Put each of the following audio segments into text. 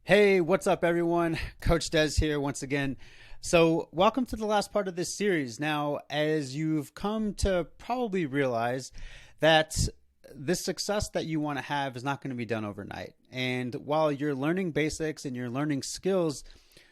Hey, what's up, everyone? Coach Des here once again. So, welcome to the last part of this series. Now, as you've come to probably realize that this success that you want to have is not going to be done overnight. And while you're learning basics and you're learning skills,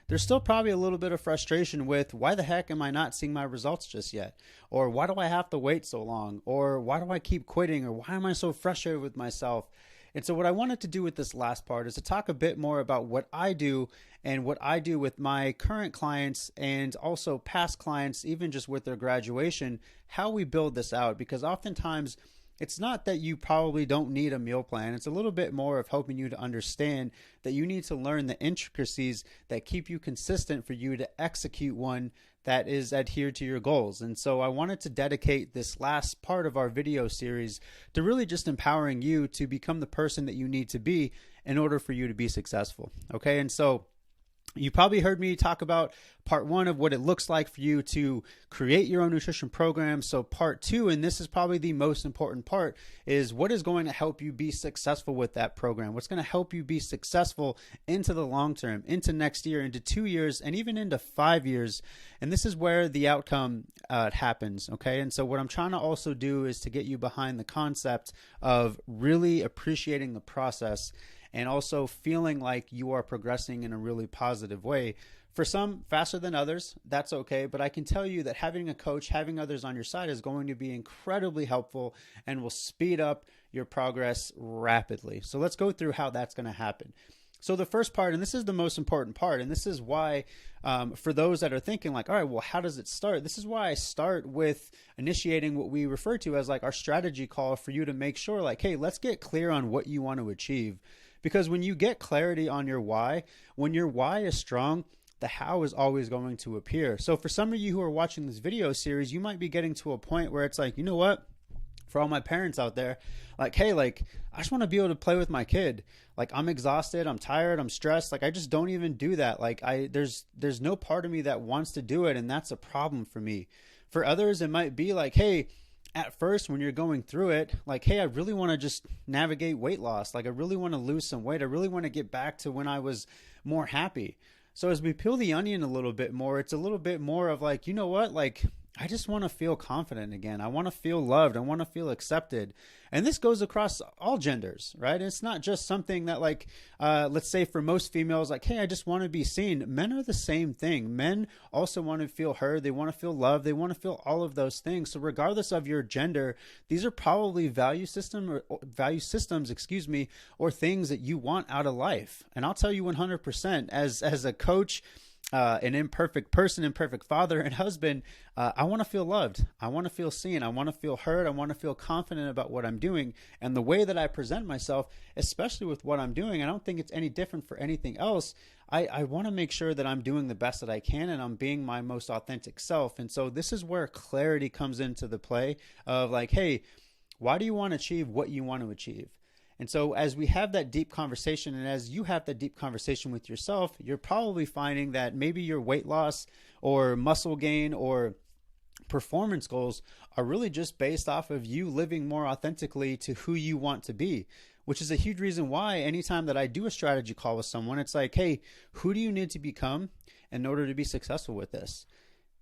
there's still probably a little bit of frustration with why the heck am I not seeing my results just yet? Or why do I have to wait so long? Or why do I keep quitting? Or why am I so frustrated with myself? And so, what I wanted to do with this last part is to talk a bit more about what I do and what I do with my current clients and also past clients, even just with their graduation, how we build this out. Because oftentimes, it's not that you probably don't need a meal plan. It's a little bit more of helping you to understand that you need to learn the intricacies that keep you consistent for you to execute one that is adhered to your goals. And so I wanted to dedicate this last part of our video series to really just empowering you to become the person that you need to be in order for you to be successful. Okay. And so you probably heard me talk about part one of what it looks like for you to create your own nutrition program. So part two, and this is probably the most important part, is what is going to help you be successful with that program? What's going to help you be successful into the long term, into next year, into 2 years, and even into 5 years. And this is where the outcome happens. Okay. And so what I'm trying to also do is to get you behind the concept of really appreciating the process and also feeling like you are progressing in a really positive way. For some, faster than others, that's okay. But I can tell you that having a coach, having others on your side is going to be incredibly helpful and will speed up your progress rapidly. So let's go through how that's going to happen. So the first part, and this is the most important part, and this is why for those that are thinking like, all right, well, how does it start? This is why I start with initiating what we refer to as like our strategy call for you to make sure like, hey, let's get clear on what you want to achieve. Because when you get clarity on your why, when your why is strong, the how is always going to appear. So for some of you who are watching this video series, you might be getting to a point where it's like, you know what? For all my parents out there, like, hey, like, I just want to be able to play with my kid. Like, I'm exhausted, I'm tired, I'm stressed. Like, I just don't even do that. Like, there's no part of me that wants to do it, and that's a problem for me. For others, it might be like, hey, at first when you're going through it, like, hey, I really want to just navigate weight loss. Like, I really want to lose some weight. I really want to get back to when I was more happy. So as we peel the onion a little bit more, it's a little bit more of like, you know what? Like, I just want to feel confident again. I want to feel loved. I want to feel accepted. And this goes across all genders, right? It's not just something that like, let's say for most females, like, hey, I just want to be seen. Men are the same thing. Men also want to feel heard. They want to feel loved. They want to feel all of those things. So regardless of your gender, these are probably value systems, or things that you want out of life. And I'll tell you 100% as a coach, an imperfect person, imperfect father and husband, I want to feel loved. I want to feel seen. I want to feel heard. I want to feel confident about what I'm doing. And the way that I present myself, especially with what I'm doing, I don't think it's any different for anything else. I want to make sure that I'm doing the best that I can and I'm being my most authentic self. And so this is where clarity comes into the play of like, hey, why do you want to achieve what you want to achieve? And so as we have that deep conversation and as you have that deep conversation with yourself, you're probably finding that maybe your weight loss or muscle gain or performance goals are really just based off of you living more authentically to who you want to be, which is a huge reason why anytime that I do a strategy call with someone, it's like, hey, who do you need to become in order to be successful with this?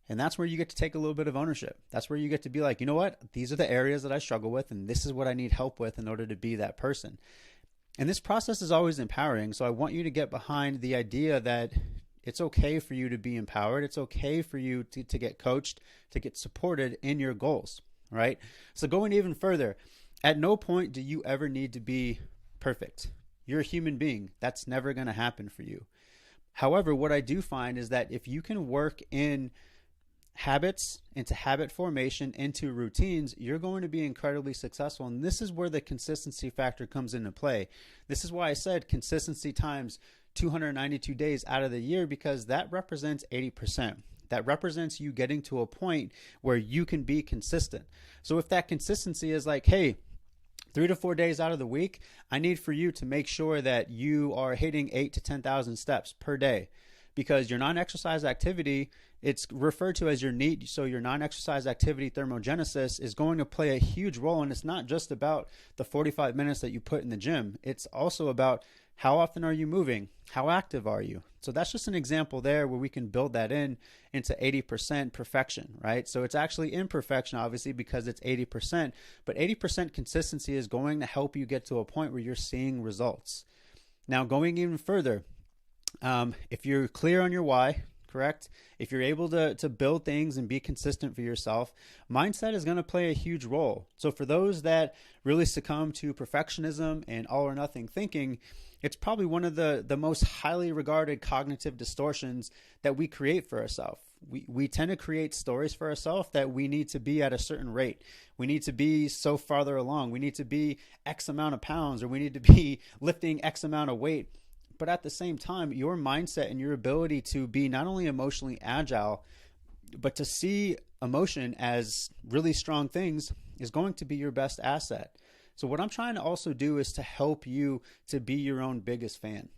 And that's where you get to take a little bit of ownership. That's where you get to be like, you know what? These are the areas that I struggle with, and this is what I need help with in order to be that person. And this process is always empowering. So I want you to get behind the idea that it's okay for you to be empowered. It's okay for you to get coached, to get supported in your goals, right? So going even further, at no point do you ever need to be perfect. You're a human being. That's never going to happen for you. However, what I do find is that if you can work in habits, into habit formation, into routines, you're going to be incredibly successful. And this is where the consistency factor comes into play. This is why I said consistency times 292 days out of the year, because that represents 80%. That represents you getting to a point where you can be consistent. So if that consistency is like, hey, 3 to 4 days out of the week, I need for you to make sure that you are hitting 8 to 10,000 steps per day. Because your non-exercise activity, it's referred to as your NEAT. So your non-exercise activity thermogenesis is going to play a huge role. And it's not just about the 45 minutes that you put in the gym. It's also about How often are you moving? How active are you? So that's just an example there where we can build that into 80% perfection, right? So it's actually imperfection, obviously, because it's 80%, but 80% consistency is going to help you get to a point where you're seeing results. Now, going even further, if you're clear on your why, correct? If you're able to build things and be consistent for yourself, mindset is going to play a huge role. So for those that really succumb to perfectionism and all or nothing thinking, it's probably one of the most highly regarded cognitive distortions that we create for ourselves. We tend to create stories for ourselves that we need to be at a certain rate. We need to be so farther along. We need to be X amount of pounds, or we need to be lifting X amount of weight. But at the same time, your mindset and your ability to be not only emotionally agile, but to see emotion as really strong things is going to be your best asset. So what I'm trying to also do is to help you to be your own biggest fan.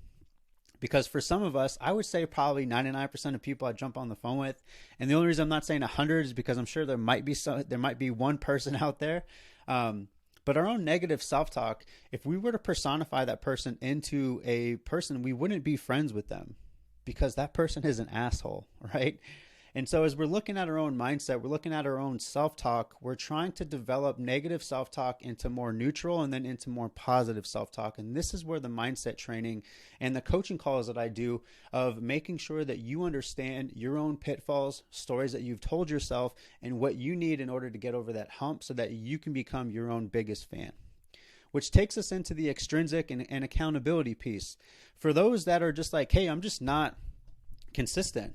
Because for some of us, I would say probably 99% of people I jump on the phone with, and the only reason I'm not saying 100 is because I'm sure there might be one person out there. But our own negative self-talk, if we were to personify that person into a person, we wouldn't be friends with them because that person is an asshole, right? And so as we're looking at our own mindset, we're looking at our own self-talk, we're trying to develop negative self-talk into more neutral and then into more positive self-talk. And this is where the mindset training and the coaching calls that I do of making sure that you understand your own pitfalls, stories that you've told yourself, and what you need in order to get over that hump so that you can become your own biggest fan. Which takes us into the extrinsic and accountability piece. For those that are just like, hey, I'm just not consistent.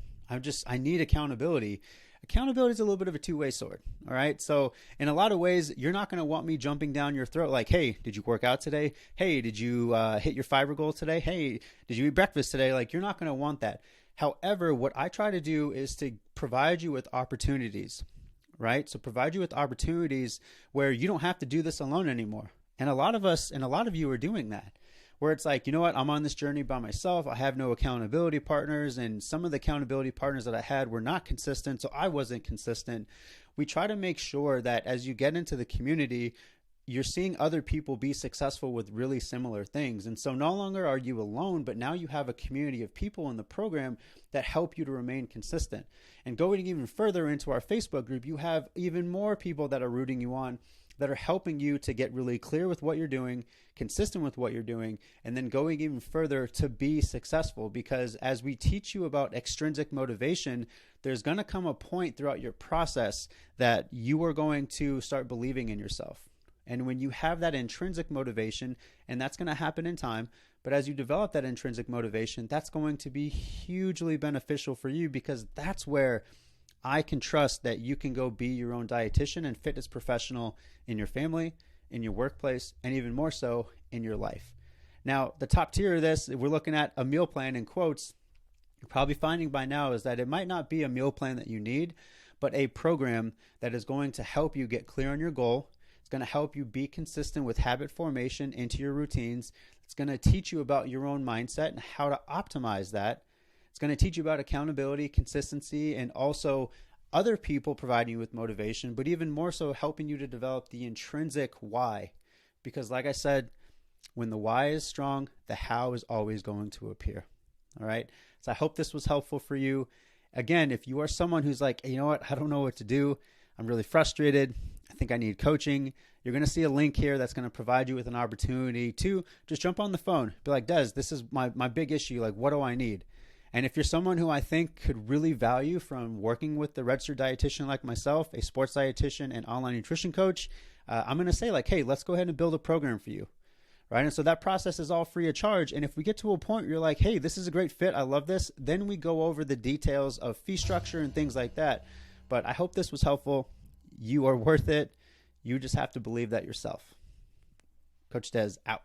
I need accountability. Accountability is a little bit of a two-way sword. All right. So in a lot of ways, you're not going to want me jumping down your throat like, hey, did you work out today? Hey, did you hit your fiber goal today? Hey, did you eat breakfast today? Like, you're not going to want that. However, what I try to do is to provide you with opportunities, right? So provide you with opportunities where you don't have to do this alone anymore. And a lot of you are doing that. Where it's like, you know what, I'm on this journey by myself. I have no accountability partners. And some of the accountability partners that I had were not consistent. So I wasn't consistent. We try to make sure that as you get into the community, you're seeing other people be successful with really similar things. And so no longer are you alone, but now you have a community of people in the program that help you to remain consistent. And going even further into our Facebook group, you have even more people that are rooting you on, that are helping you to get really clear with what you're doing, consistent with what you're doing, and then going even further to be successful. Because as we teach you about extrinsic motivation, there's going to come a point throughout your process that you are going to start believing in yourself. And when you have that intrinsic motivation, and that's going to happen in time, but as you develop that intrinsic motivation, that's going to be hugely beneficial for you, because that's where I can trust that you can go be your own dietitian and fitness professional in your family, in your workplace, and even more so in your life. Now, the top tier of this, if we're looking at a meal plan in quotes, you're probably finding by now is that it might not be a meal plan that you need, but a program that is going to help you get clear on your goal. It's going to help you be consistent with habit formation into your routines. It's going to teach you about your own mindset and how to optimize that. It's going to teach you about accountability, consistency, and also other people providing you with motivation, but even more so helping you to develop the intrinsic why. Because like I said, when the why is strong, the how is always going to appear. All right. So I hope this was helpful for you. Again, if you are someone who's like, hey, you know what, I don't know what to do. I'm really frustrated. I think I need coaching. You're going to see a link here that's going to provide you with an opportunity to just jump on the phone. Be like, Des, this is my big issue. Like, what do I need? And if you're someone who I think could really value from working with the registered dietitian like myself, a sports dietitian and online nutrition coach, I'm going to say like, hey, let's go ahead and build a program for you. Right. And so that process is all free of charge. And if we get to a point where you're like, hey, this is a great fit, I love this, then we go over the details of fee structure and things like that. But I hope this was helpful. You are worth it. You just have to believe that yourself. Coach Des out.